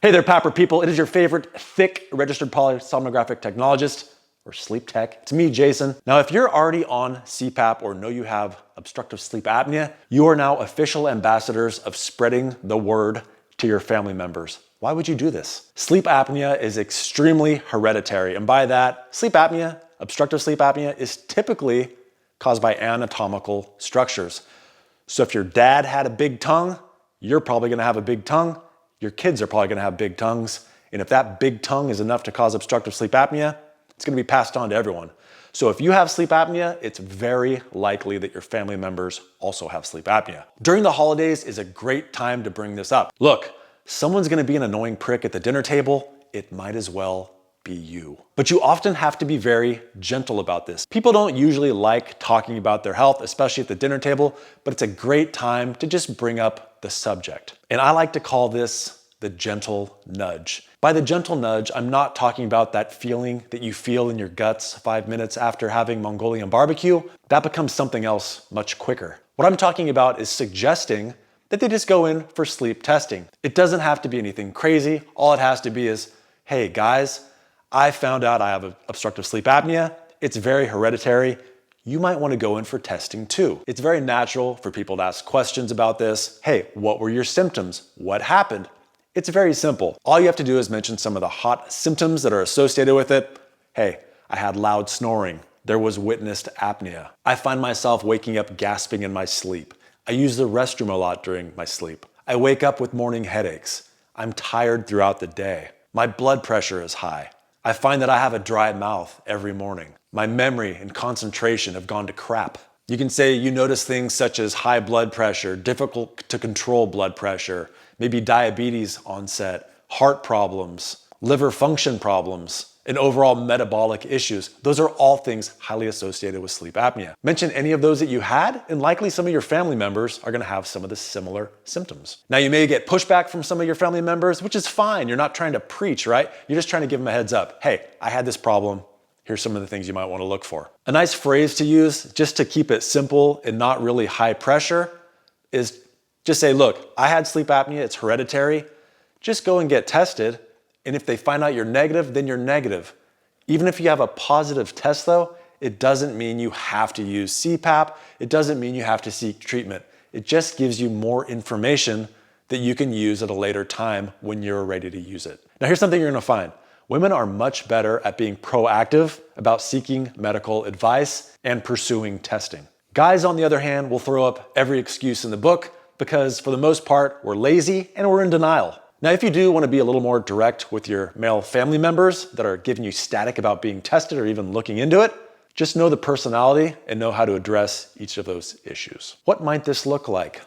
Hey there, Papper people. It is your favorite thick registered polysomnographic technologist or sleep tech. It's me, Jason. Now, if you're already on CPAP or know you have obstructive sleep apnea, you are now official ambassadors of spreading the word to your family members. Why would you do this? Sleep apnea is extremely hereditary. And by that, sleep apnea, obstructive sleep apnea, is typically caused by anatomical structures. So if your dad had a big tongue, you're probably gonna have a big tongue. Your kids are probably gonna have big tongues. And if that big tongue is enough to cause obstructive sleep apnea, it's gonna be passed on to everyone. So if you have sleep apnea, it's very likely that your family members also have sleep apnea. During the holidays is a great time to bring this up. Look, someone's gonna be an annoying prick at the dinner table. It might as well be you. But you often have to be very gentle about this. People don't usually like talking about their health, especially at the dinner table, but it's a great time to just bring up the subject. And I like to call this the gentle nudge. By the gentle nudge, I'm not talking about that feeling that you feel in your guts 5 minutes after having Mongolian barbecue. That becomes something else much quicker. What I'm talking about is suggesting that they just go in for sleep testing. It doesn't have to be anything crazy. All it has to be is, hey guys, I found out I have obstructive sleep apnea. It's very hereditary. You might want to go in for testing too. It's very natural for people to ask questions about this. Hey, what were your symptoms? What happened? It's very simple. All you have to do is mention some of the hot symptoms that are associated with it. Hey, I had loud snoring. There was witnessed apnea. I find myself waking up gasping in my sleep. I use the restroom a lot during my sleep. I wake up with morning headaches. I'm tired throughout the day. My blood pressure is high. I find that I have a dry mouth every morning. My memory and concentration have gone to crap. You can say you notice things such as high blood pressure, difficult to control blood pressure, maybe diabetes onset, heart problems, liver function problems, and overall metabolic issues. Those are all things highly associated with sleep apnea. Mention any of those that you had, and likely some of your family members are gonna have some of the similar symptoms. Now, you may get pushback from some of your family members, which is fine. You're not trying to preach, right? You're just trying to give them a heads up. Hey, I had this problem. Here's some of the things you might want to look for. A nice phrase to use, just to keep it simple and not really high pressure, is just say, look, I had sleep apnea, it's hereditary. Just go and get tested. And if they find out you're negative, then you're negative. Even if you have a positive test though, it doesn't mean you have to use CPAP. It doesn't mean you have to seek treatment. It just gives you more information that you can use at a later time when you're ready to use it. Now here's something you're gonna find. Women are much better at being proactive about seeking medical advice and pursuing testing. Guys, on the other hand, will throw up every excuse in the book because for the most part, we're lazy and we're in denial. Now, if you do want to be a little more direct with your male family members that are giving you static about being tested or even looking into it, just know the personality and know how to address each of those issues. What might this look like?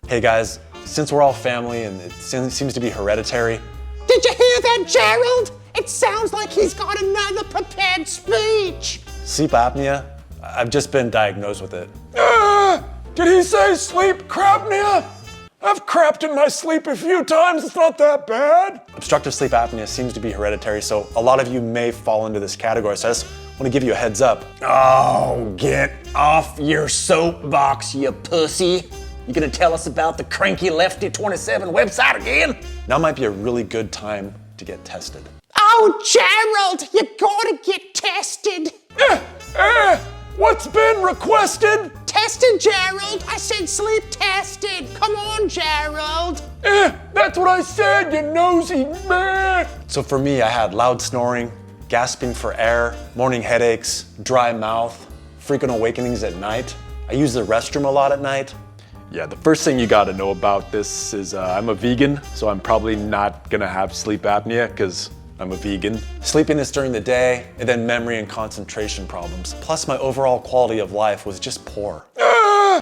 Hey guys, since we're all family and it seems to be hereditary, did you hear that, Gerald? It sounds like he's got another prepared speech. sleep apnea, I've just been diagnosed with it. Did he say sleep crapnea? I've crapped in my sleep a few times, it's not that bad. Obstructive sleep apnea seems to be hereditary, so a lot of you may fall into this category, so I just want to give you a heads up. Oh, get off your soapbox, you pussy. You gonna tell us about the cranky lefty 27 website again? Now might be a really good time to get tested. Oh, Gerald, you gotta get tested. What's been requested? Tested, Gerald. I said sleep tested. Come on, Gerald. That's what I said, you nosy man. So for me, I had loud snoring, gasping for air, morning headaches, dry mouth, frequent awakenings at night. I use the restroom a lot at night. Yeah, the first thing you gotta know about this is I'm a vegan, so I'm probably not gonna have sleep apnea because I'm a vegan. Sleepiness during the day, and then memory and concentration problems. Plus my overall quality of life was just poor.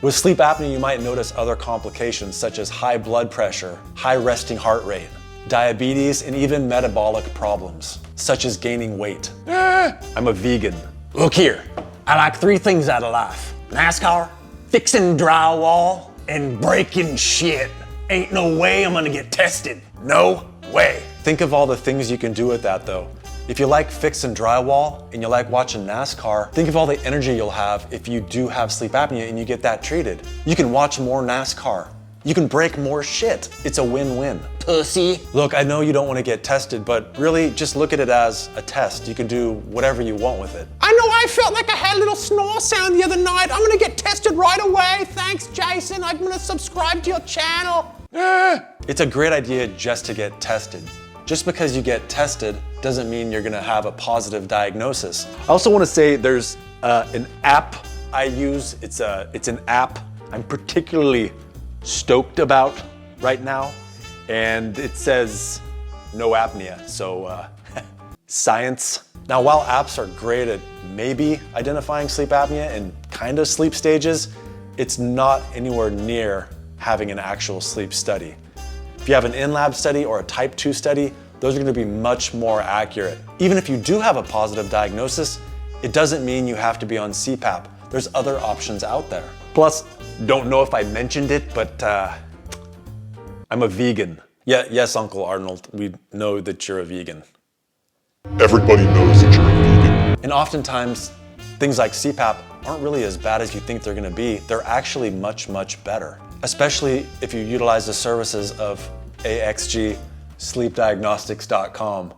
With sleep apnea, you might notice other complications such as high blood pressure, high resting heart rate, diabetes, and even metabolic problems, such as gaining weight. I'm a vegan. Look here, I like 3 things out of life. NASCAR, fixing drywall, and breaking shit. Ain't no way I'm gonna get tested. No way. Think of all the things you can do with that though. If you like fixing drywall and you like watching NASCAR, think of all the energy you'll have if you do have sleep apnea and you get that treated. You can watch more NASCAR. You can break more shit. It's a win-win. Pussy. Look, I know you don't want to get tested, but really just look at it as a test. You can do whatever you want with it. I know I felt like I had a little snore sound the other night. I'm gonna get tested right away. Thanks, Jason. I'm gonna subscribe to your channel. It's a great idea just to get tested. Just because you get tested doesn't mean you're gonna have a positive diagnosis. I also want to say there's an app I use. It's an app I'm particularly stoked about right now, and it says no apnea, so science. Now, while apps are great at maybe identifying sleep apnea in kind of sleep stages, it's not anywhere near having an actual sleep study. If you have an in-lab study or a type 2 study, those are going to be much more accurate. Even if you do have a positive diagnosis, it doesn't mean you have to be on CPAP. There's other options out there. Plus, don't know if I mentioned it, but I'm a vegan. Yeah, yes, Uncle Arnold, we know that you're a vegan. Everybody knows that you're a vegan. And oftentimes, things like CPAP aren't really as bad as you think they're gonna be. They're actually much, much better. Especially if you utilize the services of AXG, sleepdiagnostics.com.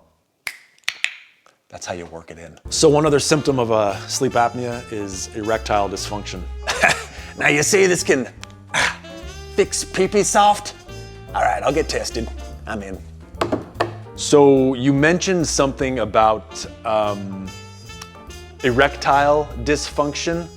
That's how you work it in. So one other symptom of sleep apnea is erectile dysfunction. Now you say this can fix pee-pee soft? All right, I'll get tested. I'm in. So you mentioned something about erectile dysfunction.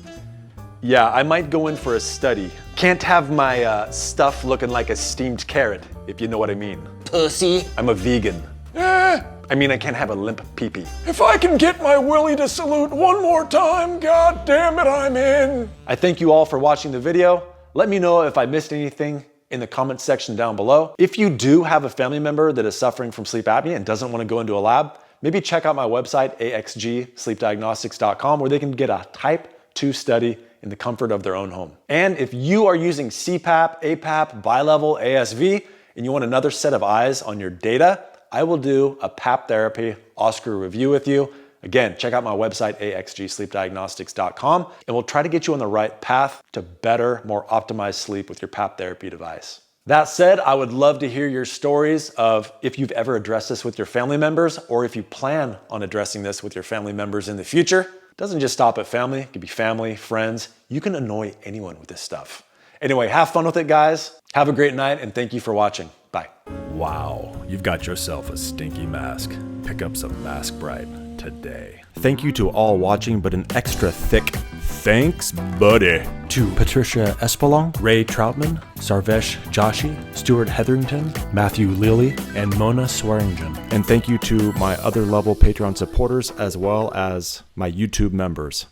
Yeah, I might go in for a study. Can't have my stuff looking like a steamed carrot, if you know what I mean. Pussy. I'm a vegan. I mean, I can't have a limp pee-pee. If I can get my Willie to salute one more time, god damn it, I'm in. I thank you all for watching the video. Let me know if I missed anything in the comment section down below. If you do have a family member that is suffering from sleep apnea and doesn't want to go into a lab, maybe check out my website, axgsleepdiagnostics.com, where they can get a type 2 study in the comfort of their own home. And if you are using CPAP, APAP, bilevel, ASV, and you want another set of eyes on your data, I will do a PAP therapy Oscar review with you. Again, check out my website, axgsleepdiagnostics.com, and we'll try to get you on the right path to better, more optimized sleep with your PAP therapy device. That said, I would love to hear your stories of if you've ever addressed this with your family members, or if you plan on addressing this with your family members in the future. It doesn't just stop at family. It could be family, friends. You can annoy anyone with this stuff. Anyway, have fun with it, guys. Have a great night, and thank you for watching. Bye. Wow, you've got yourself a stinky mask. Pick up some Mask Bright today. Thank you to all watching, but an extra thick thanks, buddy, to Patricia Espelong, Ray Troutman, Sarvesh Joshi, Stuart Hetherington, Matthew Lilly, and Mona Swearingen. And thank you to my other level Patreon supporters as well as my YouTube members.